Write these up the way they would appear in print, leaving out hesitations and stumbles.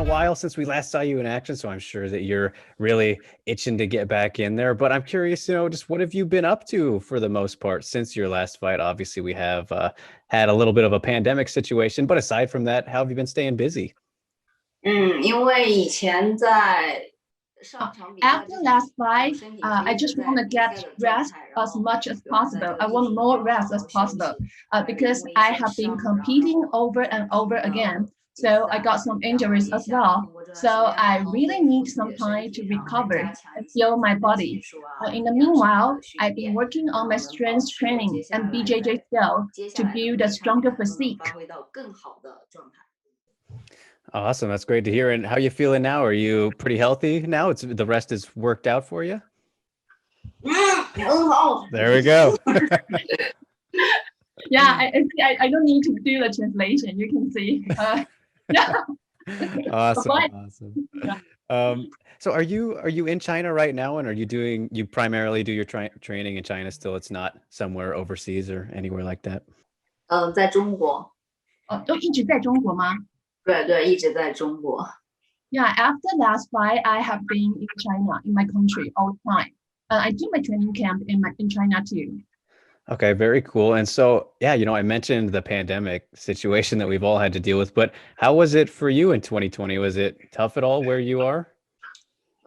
while since we last saw you in action, so I'm sure that you're really itching to get back in there. But I'm curious, just what have you been up to for the most part since your last fight? Obviously, we have had a little bit of a pandemic situation, but aside from that, how have you been staying busy? 因为以前在 After last fight, I just want to get rest as much as possible. I want more rest as possible because I have been competing over and over again. So I got some injuries as well. So I really need some time to recover and heal my body. In the meanwhile, I've been working on my strength training and BJJ skill to build a stronger physique. Awesome. That's great to hear. And how you feeling now? Are you pretty healthy now? It's the rest is worked out for you? There we go. Yeah, I don't need to do the translation. You can see. Yeah. Awesome. But, Awesome. yeah. So are you in China right now, and are you primarily do your training in China still? It's not somewhere overseas or anywhere like that? 在中国。都一直在中国吗？对对，一直在中国。Yeah, after last fight, I have been in China, in my country, all the time. I do my training camp in China too. Okay, very cool. And so, yeah, I mentioned the pandemic situation that we've all had to deal with, but how was it for you in 2020? Was it tough at all where you are?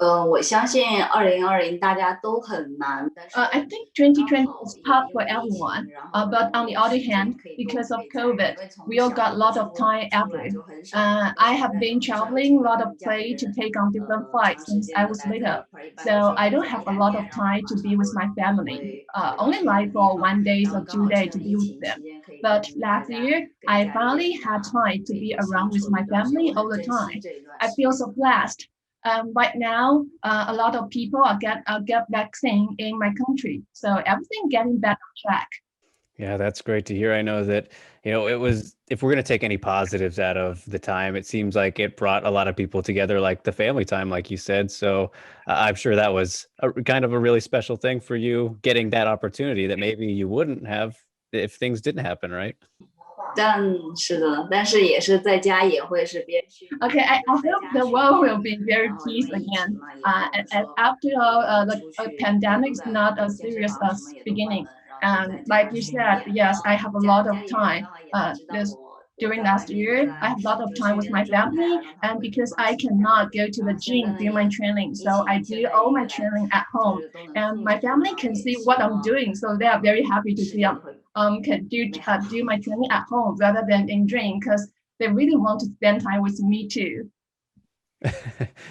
我相信2020大家都很难，但是 I think 2020 was tough for everyone, but on the other hand, because of COVID, we all got a lot of time after. I have been traveling a lot of places to take on different fights since I was little, so I don't have a lot of time to be with my family. Only like for 1 day or 2 days to be with them. But last year, I finally had time to be around with my family all the time. I feel so blessed. Right now, a lot of people are get vaccine in my country, so everything getting back on track. Yeah, that's great to hear. I know that, it was, if we're going to take any positives out of the time, it seems like it brought a lot of people together, like the family time, like you said. So I'm sure that was kind of a really special thing for you, getting that opportunity that maybe you wouldn't have if things didn't happen, right? 是的，但是也是在家也会是边训。Okay, I hope the world will be very peace again. And after all, the pandemic is not as serious as beginning. Like you said, yes, I have a lot of time. During last year, I have a lot of time with my family, and because I cannot go to the gym during my training, so I do all my training at home, and my family can see what I'm doing, so they are very happy to see can do my training at home rather than in gym, because they really want to spend time with me too.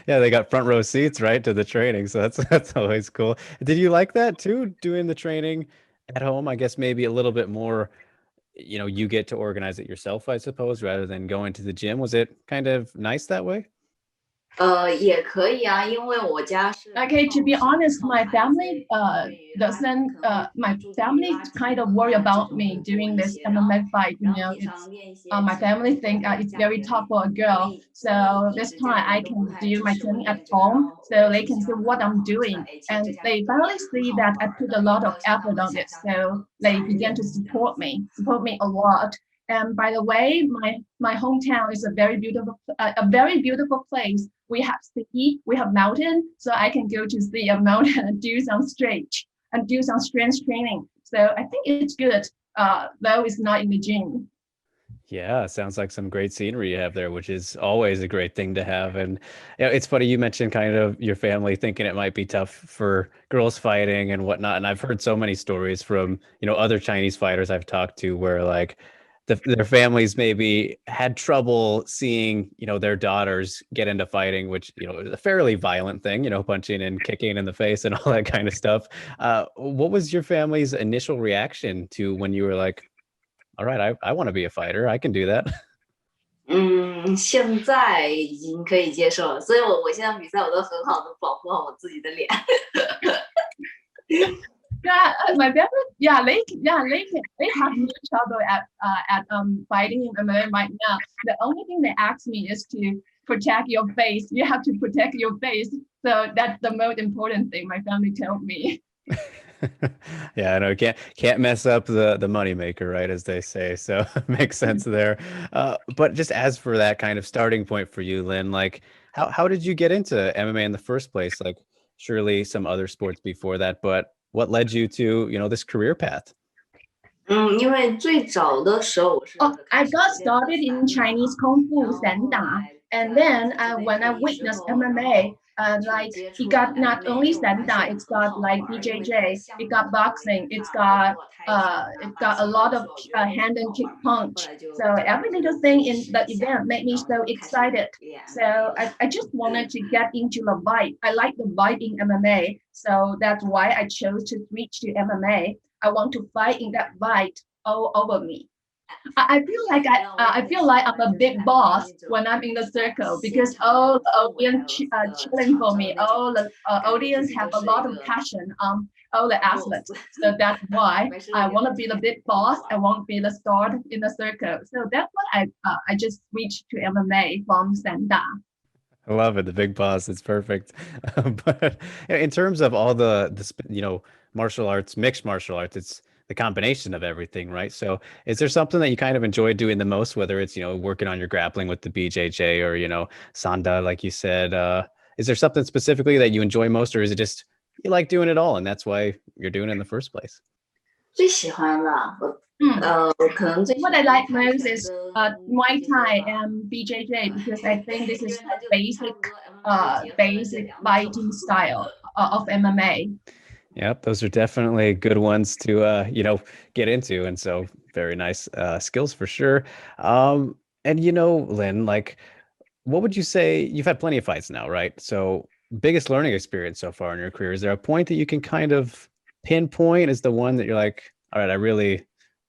Yeah, they got front row seats, right, to the training. So that's always cool. Did you like that too, doing the training at home? I guess maybe a little bit more, you get to organize it yourself, I suppose, rather than going to the gym. Was it kind of nice that way? 也可以啊，因为我家是 Okay, to be honest, my family my family kind of worry about me during this MMA fight. It's my family think it's very tough for a girl. So this time I can do my training at home, so they can see what I'm doing, and they finally see that I put a lot of effort on it. So they began to support me a lot. And by the way, my hometown is a very beautiful place. We have sea, we have mountain, so I can go to see a mountain and do some stretch and do some strength training. So I think it's good, though it's not in the gym. Yeah, sounds like some great scenery you have there, which is always a great thing to have. And it's funny you mentioned kind of your family thinking it might be tough for girls fighting and whatnot. And I've heard so many stories from, other Chinese fighters I've talked to where like their families maybe had trouble seeing, their daughters get into fighting, which, is a fairly violent thing, punching and kicking in the face and all that kind of stuff. What was your family's initial reaction to when you were like, all right, I want to be a fighter. I can do that. 现在已经可以接受了，所以我现在比赛我都很好的保护好我自己的脸。Yeah, my family, they have no trouble at fighting in MMA right now. The only thing they ask me is to protect your face. You have to protect your face. So that's the most important thing my family told me. Yeah, I know can't mess up the money maker, right, as they say. So makes sense there. But just as for that kind of starting point for you, Lynn, like how did you get into MMA in the first place? Like surely some other sports before that, but what led you to, this career path? 因为最早的时候我是 Oh, I 开始 got 练的 started in 散打，Chinese Kung Fu 然后后 Sanda, 来 and 在 then 体制内 when I 退役之 witnessed 后，然 MMA, 后去 like 接 it 触了 got not MMA， only 我发 Sanda, 现 it's 很 got 好 like 玩，因为它的 BJJ, 项 it 目 got 很多，因 boxing, 为 it's 它包 got 括跆拳啊、it 八 got a 极 lot 武 of 术，我觉得都很 hand and 好 kick 玩。后 punch. 来 So 就真的 every 觉得 little 自 thing 己 in 试 the 一下， event made me 然 so 后开始 excited. 练 So MMA 了。I just wanted to get into the vibe. I like the vibe in MMA. So that's why I chose to switch to MMA. I want to fight in that vibe all over me. I feel like 让我 I 很 feel 喜 like 欢 I'm a 就是 big boss MMA 这 when 种 I'm in the circle 现 because 场的那 all 种 the 氛围，还 audience 有一个 cheering 场 for 上的 me. 那种 All the 感觉，自 audience 己 have 就 a 是一 lot of 个 passion. All the boss， athletes. So that's why 没事 I 也 want to 很 be the 很 big 很好 boss. I 玩。want to be the star in the circle. So that's what I just switched to MMA from Sanda. I love it. The big boss. It's perfect. But in terms of all martial arts, mixed martial arts, it's the combination of everything, right? So is there something that you kind of enjoy doing the most, whether it's, working on your grappling with the BJJ or, Sanda, like you said, is there something specifically that you enjoy most, or is it just you like doing it all and that's why you're doing it in the first place? 最喜欢的，我可能最喜 What 欢 I 的 like 泰 most 拳 is 跟 Muay Thai BJJ 吧。 and BJJ because I think this 因 is 为它 the 就差 basic 不多 MMA 结合了这 basic 两种。fighting style of MMA. Yep, those are definitely good ones to get into, and so very nice skills for sure. And Lynn, like, what would you say? You've had plenty of fights now, right? So, biggest learning experience so far in your career. Is there a point that you can kind of pinpoint as the one that you're like, all right,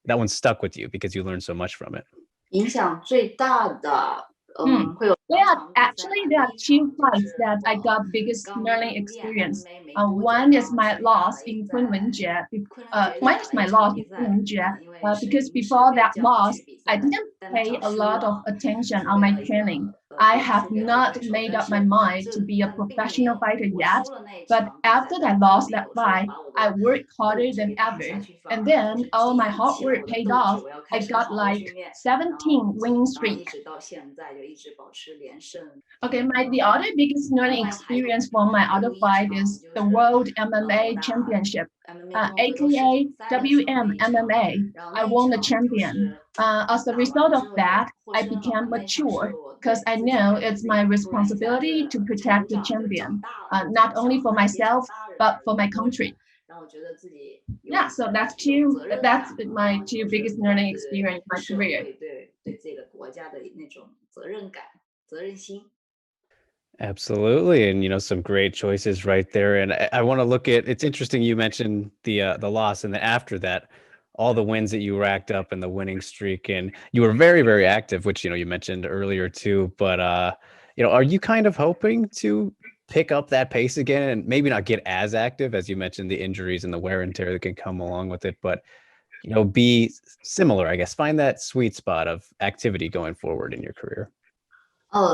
that one stuck with you because you learned so much from it? 影响最大的，嗯会有 There 两 are 场比赛 actually 吧。 there 第 are 一 two 场就 fights 是 that I 我 got biggest 刚 learning 练 experience. MMA 没多久， One 然 is 后 my 去打 loss 了 in 在昆仑决. 昆仑决 One 打 is 了 my 一场 loss 比 in 赛，昆仑决 因为是 because 临时 before 被 that 叫 loss, 去比 I 赛的， didn't 但那 pay 场 a 输 lot of 了， attention 是 on 为 my 了一 training. 个 I 对， have 输给了 not 对手， made 但 up my 是 mind to 这 be a 但并没 professional 有， fighter 我 yet. 输了那一 But 场比赛， after I 但并 lost 没 that 有说 fight, 把我 I 的 worked 斗 harder 志 than 给打 ever. 下去，反 And 而我 then 是 all 激 my 励 hard 起了 work 我的 paid 斗志， off. 我要 I 开始 got 好好 like 训练，然后 17 winning 然后 streak. 一直到现在就一直保持连胜。 Okay, the other biggest 另 learning 外还有 experience from my 还 other 有一 fight 场 is 就 the 是 World 我 MMA 打 Championship, MMA 中格斗世 aka 锦赛的时候那一场， WM MMA. 然后 I 那一 won the 场就 champion. 是 As a 打 result 完 of 之后就 that, 获 I 胜了， became 那一场是 mature 我 because 对 I 自己 know 的 it's 一 my 个突然一下 responsibility 的 to 成 protect the 长，就 champion, 长大了，就 not 从 only 小 for 孩变成 myself, 大人 but 的 for 一个 my 过程， country. 然后我觉得自己 Yeah, 有 so that's 有 two. 责任 That's 感， my 然后 two 就是 biggest learning 对 experience in my 社 career. 会对自己的国家的那种责任感、责任心。 Absolutely. And some great choices right there. And I want to look at it's interesting you mentioned the loss and then after that, all the wins that you racked up and the winning streak. And you were very, very active, which you mentioned earlier too. But are you kind of hoping to pick up that pace again and maybe not get as active as you mentioned the injuries and the wear and tear that can come along with it, but be similar, I guess, find that sweet spot of activity going forward in your career?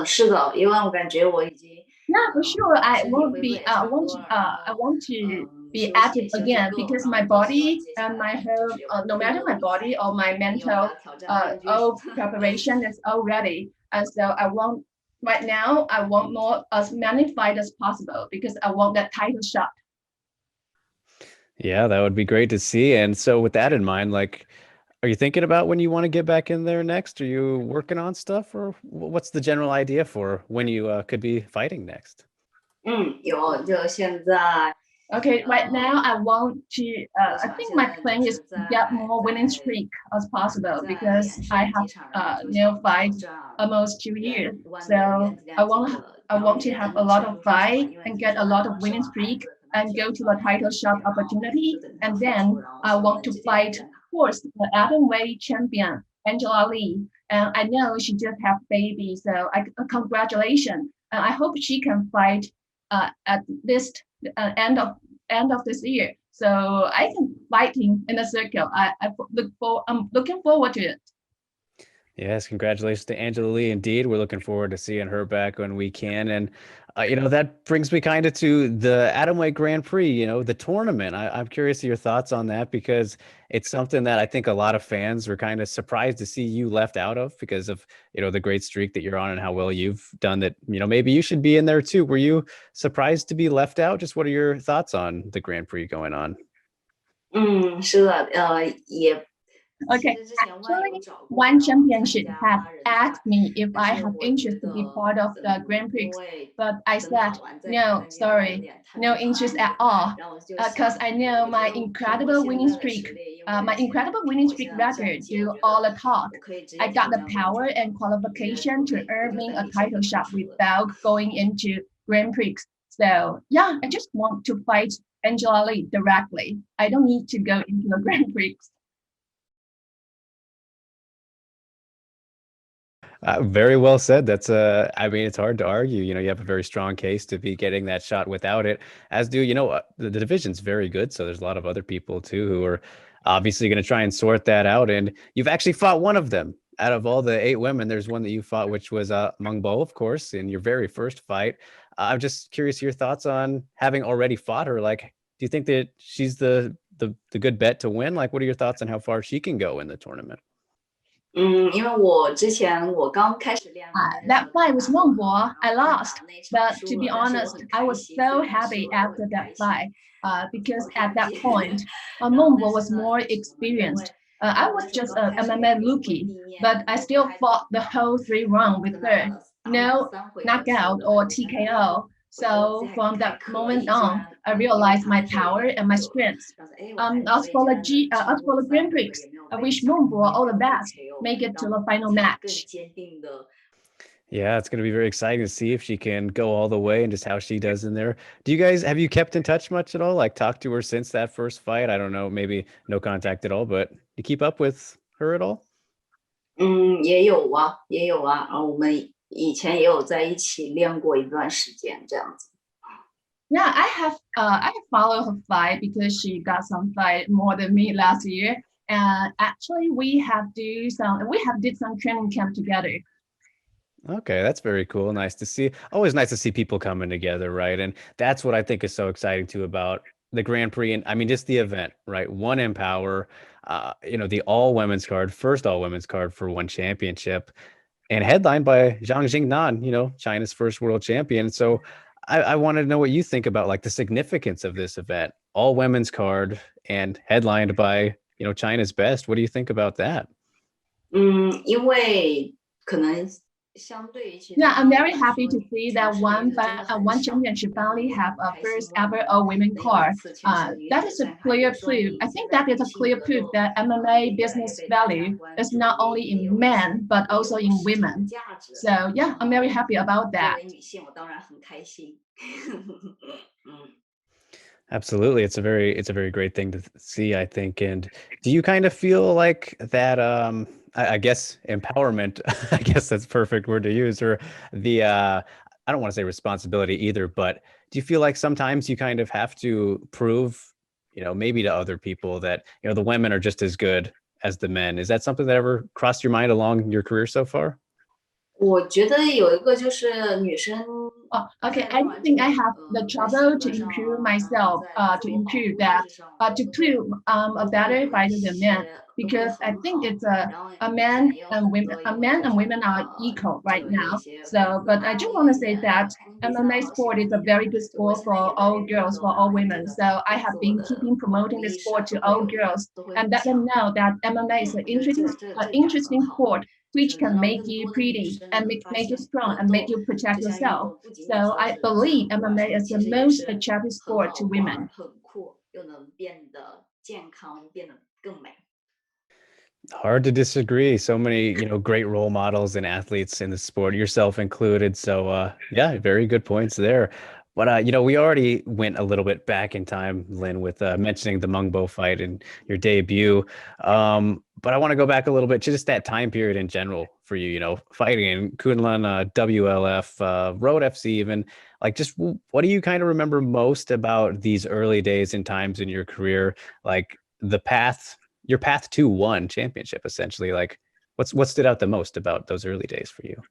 是的，因为我感觉我已经 Yeah, for sure. I 身体 won't 恢复 be. 也差不 Want 多 to. 了，然 I 后 want to be 休息 active 也休息 again 够了， because 然 my 后就希望 body 接下 and 来 my 就 whole, 是有 no 更 matter 多的 my 比赛， body or my 因为我 mental, 要挑战冠军。 all preparation is all ready. And so I want right now. I want more as many fights as possible because I want that title shot. Yeah, that would be great to see. And so with that in mind, like, are you thinking about when you want to get back in there next? Are you working on stuff, or what's the general idea for when you could be fighting next? 有，就现在 Okay, right now I want to. I think my plan is to get more winning 在 streak as possible 在 because 连 I 胜 have 几场，然后就 no 想挑 fight 战 almost 2 years. 万 So 的原 I 量级 want 的， I 然后 want to 也 have 等 a 你 lot 胜 of 出之后， fight 因为 and 听 get a 说 lot 很 of 多生 winning 完孩 streak 子可能 and 需要 go to 做 the 很长 title 的时 shot 间，然后 opportunity. 就等他 And 复出， then 然后 I 希望 want 能 to 直接挑 fight, 战 of 他。 course, the Atomweight champion, Angela Lee. And I know she just have baby, so congratulations. And I hope she can fight at this end of this year. So I can fight him in a circle. I'm looking forward to it. Yes, congratulations to Angela Lee. Indeed, we're looking forward to seeing her back when we can. And That brings me kind of to the Atomweight Grand Prix, the tournament. I'm curious of your thoughts on that because it's something that I think a lot of fans were kind of surprised to see you left out of because of, the great streak that you're on and how well you've done that, maybe you should be in there too. Were you surprised to be left out? Just what are your thoughts on the Grand Prix going on?是的，Okay, actually, one championship had asked me if I have interest to be part of the Grand Prix, but I said no, sorry, no interest at all, because I know my incredible winning streak record do all the talk. I got the power and qualification to earn me a title shot without going into Grand Prix. So yeah, I just want to fight Angela Lee directly. I don't need to go into the Grand Prix. Very well said. I mean, it's hard to argue. You have a very strong case to be getting that shot without it, as do, the division's very good. So there's a lot of other people too who are obviously going to try and sort that out. And you've actually fought one of them out of all the 8 women. There's one that you fought, which was Meng Bo, of course, in your very first fight. I'm just curious your thoughts on having already fought her. Like, do you think that she's the good bet to win? Like, what are your thoughts on how far she can go in the tournament? That fight was Meng Bo. I lost, but to be honest, I was so happy after that fight because at that point, Meng Bo was more experienced. I was just a MMA rookie, but I still fought the whole 3 rounds with her. No knockout or TKO. So from that moment on, I realized my power and my strengths. As for the Grand Prix, I wish Meng Bo all the best. Make it to the final match. Yeah, it's going to be very exciting to see if she can go all the way and just how she does in there. Have you kept in touch much at all? Like talked to her since that first fight? I don't know, maybe no contact at all, but you keep up with her at all? 也有啊，也有啊，我们以前也有在一起练过一段时间这样子。Yeah, I have followed her fight because she got some fight more than me last year. And actually we have did some training camp together. Okay, that's very cool. Nice to see. Always nice to see people coming together, right? And that's what I think is so exciting too about the Grand Prix. And I mean, just the event, right? One Empower, the all women's card, first all women's card for one championship, and headlined by Zhang Jingnan, China's first world champion. So I wanted to know what you think about like the significance of this event, all women's card and headlined by, China's best. What do you think about that? Yeah, I'm very happy to see that one championship finally have a first ever all women card. That is a clear proof. I think that is a clear proof that MMA business value is not only in men but also in women. So yeah, I'm very happy about that. Absolutely. It's a very great thing to see, I think. And do you kind of feel like that I guess empowerment, I guess that's a perfect word to use, or the I don't want to say responsibility either, but do you feel like sometimes you kind of have to prove, maybe to other people that, the women are just as good as the men? Is that something that ever crossed your mind along your career so far? 我觉得有一个就是女生 Okay, I don't think I have the trouble to improve myself, to improve that, to prove a better fighter than men, because I think it's a man and women are equal right now. So, but I just want to say that MMA sport is a very good sport for all girls, for all women. So I have been keeping promoting the sport to all girls and let them know that MMA is an interesting sport which can make you pretty and make you strong and make you protect yourself. So I believe MMA is the most attractive sport to women. Hard to disagree. So many, great role models and athletes in the sport, yourself included. So, yeah, very good points there. But, we already went a little bit back in time, Lin, with mentioning the Meng Bo fight and your debut. But I want to go back a little bit to just that time period in general for you, fighting in Kunlun, WLF, Road FC even. Like, just what do you kind of remember most about these early days and times in your career? Like your path to one championship, essentially. Like, what stood out the most about those early days for you?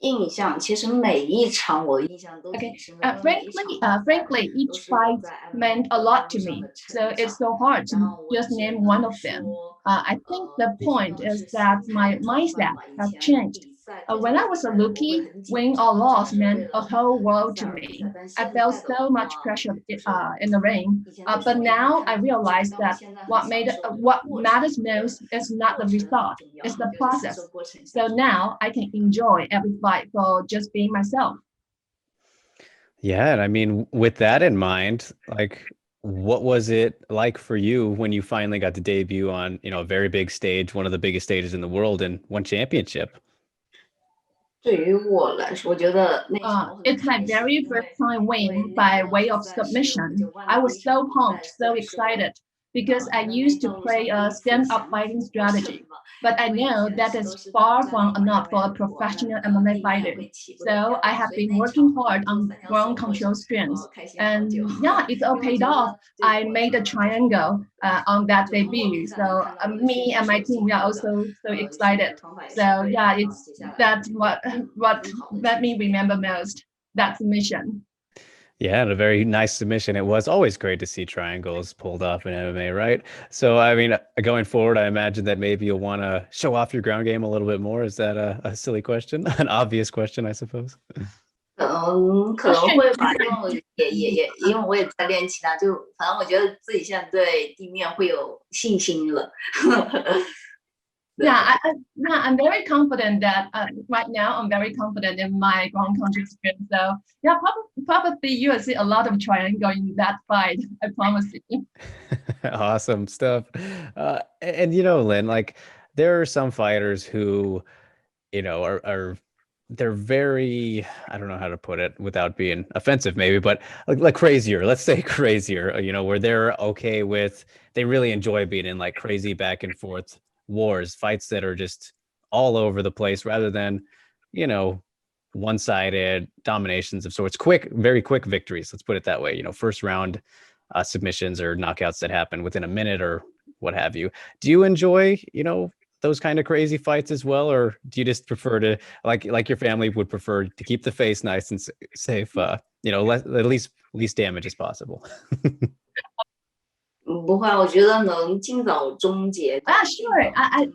印象，其实每一场我印象都挺深的，因为每一场比赛 Frankly, 都 each 是我 fight 在 meant MMA a 的 lot 道 to 路上 me. 的 So 成 it's 长。so hard 然 to 后我 just 觉 name one 得 of them. 说，I think the 最重 point 要的 is 是 that 心态 my 的转换 mindset 吧。以 has 前 changed. 比赛对 When 阵 I 比 was a 赛的时候会 rookie, 很紧 win 张， or 这 loss 样也为 meant a 了 whole 比 world 赛 to 而比 me. 赛。但 I 现 felt 在的 so much 话，pressure 就是 in the ring. 以前对 But 输赢会 now 看 I 得很紧， realized 但我 that 现在很 what 享 made 受那个 what 过程， matters 我觉得 most is not 过 the 程很 result, 重要， it's the 就是享 process. 受过程， So 享受 now I can enjoy every fight for just being myself. Yeah, and I mean, with that in mind, like, what was it like for you when you finally got to debut on, a very big stage, one of the biggest stages in the world, and won championship? 对于我来说，我觉得那场我很 It's my 开心， very 因 first 为 time 因为 win 那 by 个 way 比 of 赛是我 submission. 就万 I 的第 was 一场 so 比 pumped, 赛， so 所以是我 excited because I MMA used to 道路 play 上第 a 一次 stand-up 降 fighting 服过胜 strategy. 嘛。 But I 因为以 know 前 that 都 is 是大 far 战 from 嘛，因 enough 为 for a 我 professional 们 MMA 地面 fighter. 会起不了 So 掉 I 的， have 所以 been 那 working 场我 hard 就 on 3枪 ground 4获 control 胜，strengths. 开心好 And 久。yeah, it all 因为我 paid 觉 off. 得对于 I 我来 made 说 a 呢，就是 triangle on that 就通过比 debut. 赛能 So 看到我的训 me 练 and 是 my 有 team, 进 we are 步的， also so 训练 excited. 的方法也是 So 会 yeah, 让 it's 接下来 that's 有 what 更好的 let 去 me 训练。 remember most. That submission. Yeah, and a very nice submission. It was always great to see triangles pulled off in MMA, right? So, I mean, going forward, I imagine that maybe you'll want to show off your ground game a little bit more. Is that a silly question? An obvious question, I suppose. 可能会吧，因为我因为我也在练其他，就反正我觉得自己现在对地面会有信心了。Yeah, I'm very confident that right now I'm very confident in my ground control strength. So yeah, probably you will see a lot of triangle in that fight. I promise you. Awesome stuff. And Lynn, like there are some fighters who, are they're very, I don't know how to put it without being offensive, maybe, but like crazier. Let's say crazier. Where they're okay with, they really enjoy being in like crazy back and forth wars, fights that are just all over the place, rather than, you know, one-sided dominations of sorts, quick, very quick victories. Let's put it that way. First round submissions or knockouts that happen within a minute or what have you. Do you enjoy, those kind of crazy fights as well, or do you just prefer to like your family would prefer to keep the face nice and safe? At least damage as possible. 不会，我觉得能尽早终结。Sure. I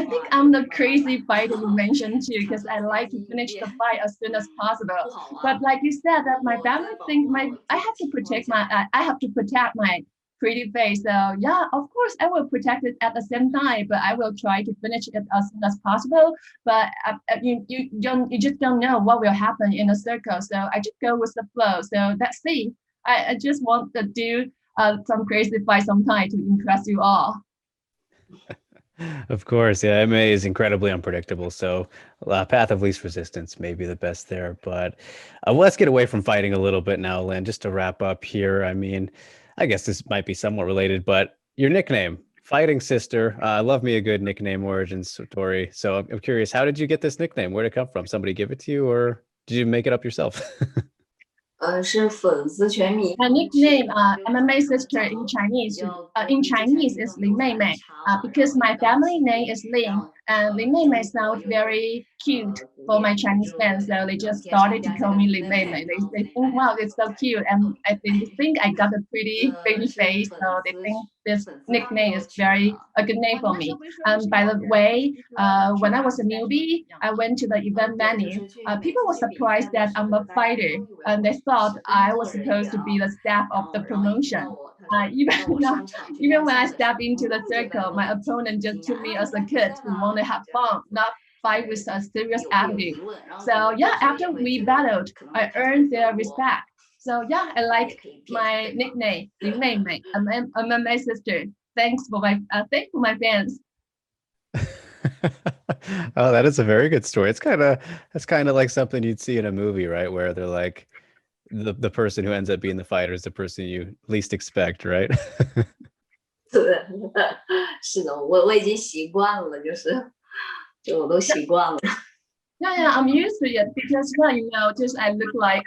think I'm the crazy fighter you mentioned too, because I like to finish the fight as soon as possible. But like you said, that my family think I have to protect my pretty face. So yeah, of course I will protect it at the same time, but I will try to finish it as soon as possible. But you just don't know what will happen in a circle. So I just go with the flow. So let's see. I just want to do some crazy fight sometime to impress you all. Of course, yeah, MMA is incredibly unpredictable, so path of least resistance may be the best there. But let's get away from fighting a little bit now, Lynn, just to wrap up here. I mean, I guess this might be somewhat related, but your nickname, Fighting Sister. I love me a good nickname origin story. So I'm curious, how did you get this nickname? Where'd it come from? Somebody give it to you, or did you make it up yourself? 是粉丝全民。 My nickname, MMA sister in Chinese is Lin Meimei, because my family name is Lin, and Lin Meimei sounds very cute for my Chinese fans, so they just started to call me Lin Meimei. They think, wow, it's so cute, and I think I got a pretty baby face, so they think this nickname is a good name for me. And by the way, when I was a newbie, I went to the event venue. People were surprised that I'm a fighter, and they thought I was supposed to be the staff of the promotion. Even when I stepped into the circle, my opponent just took me as a kid who want to have fun, not fight with a serious attitude. So yeah, after we battled, I earned their respect. So yeah, I like my nickname, Lin Meimei. I'm my sister. Thanks for my fans. Oh, that is a very good story. That's kind of like something you'd see in a movie, right? Where they're like the person who ends up being the fighter is the person you least expect, right? 是的，我已经习惯了，就我都习惯了。Yeah, I'm used to it because just I look like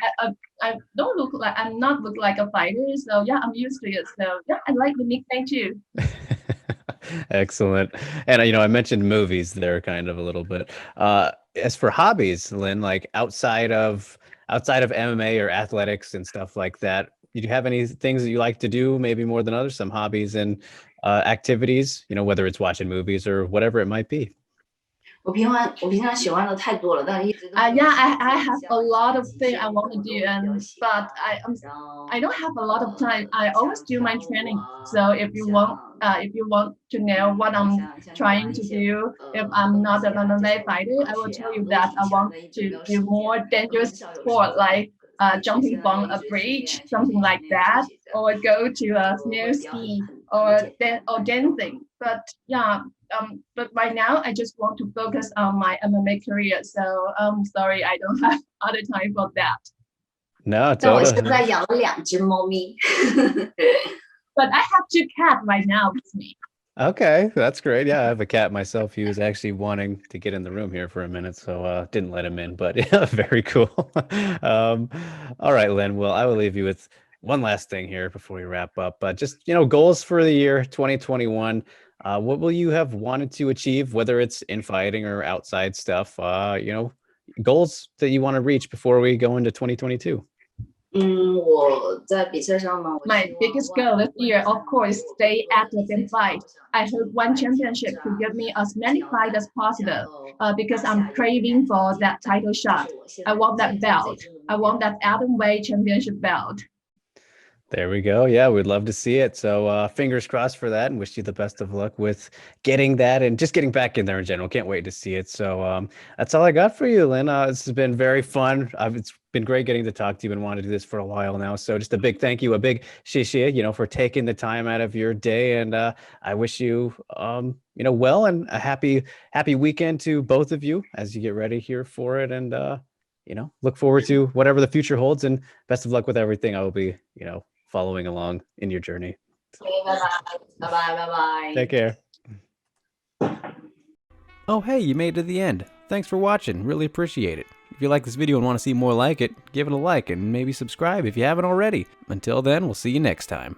I don't look like I'm not look like a fighter. So yeah, I'm used to it. So yeah, I like the nickname too. Excellent. And I mentioned movies there kind of a little bit. As for hobbies, Lynn, like outside of MMA or athletics and stuff like that, do you have any things that you like to do, maybe more than others, some hobbies and activities, whether it's watching movies or whatever it might be? 我平常喜欢的太多了，但一直都 Yeah, I have a lot of things I want to do, but I don't have a lot of time. I always do my training. So if you want to know what I'm trying to do, if I'm not an MMA fighter, I will tell you that I want to do more dangerous sport like jumping from a bridge, something like that, or go to a snow ski or dancing. But yeah, but right now I just want to focus on my MMA career. So I'm sorry, I don't have other time for that. No, 但我现 totally. 在养了2只猫咪。 But I have 2 cats right now with me. Okay, that's great. Yeah, I have a cat myself. He was actually wanting to get in the room here for a minute, so didn't let him in, but yeah, very cool. Um, all right, Lynn. Well, I will leave you with one last thing here before we wrap up. Just, goals for the year 2021. What will you have wanted to achieve, whether it's in fighting or outside stuff? Goals that you want to reach before we go into 2022. 我在比赛上嘛， My biggest goal this year, of course, stay active and fight. I hope one championship could give me as many fights as possible, because I'm craving for that title shot. I want that belt. I want that Atomweight championship belt. There we go. Yeah, we'd love to see it. So fingers crossed for that, and wish you the best of luck with getting that and just getting back in there in general. Can't wait to see it. So that's all I got for you, Lynn. This has been very fun. It's been great getting to talk to you and wanted to do this for a while now. So just a big thank you, a big xie, for taking the time out of your day. And I wish you, well, and a happy weekend to both of you as you get ready here for it. And, look forward to whatever the future holds, and best of luck with everything. I will be, following along in your journey. Bye bye. Take care. Oh, hey, you made it to the end. Thanks for watching. Really appreciate it. If you like this video and want to see more like it, give it a like and maybe subscribe if you haven't already. Until then, we'll see you next time.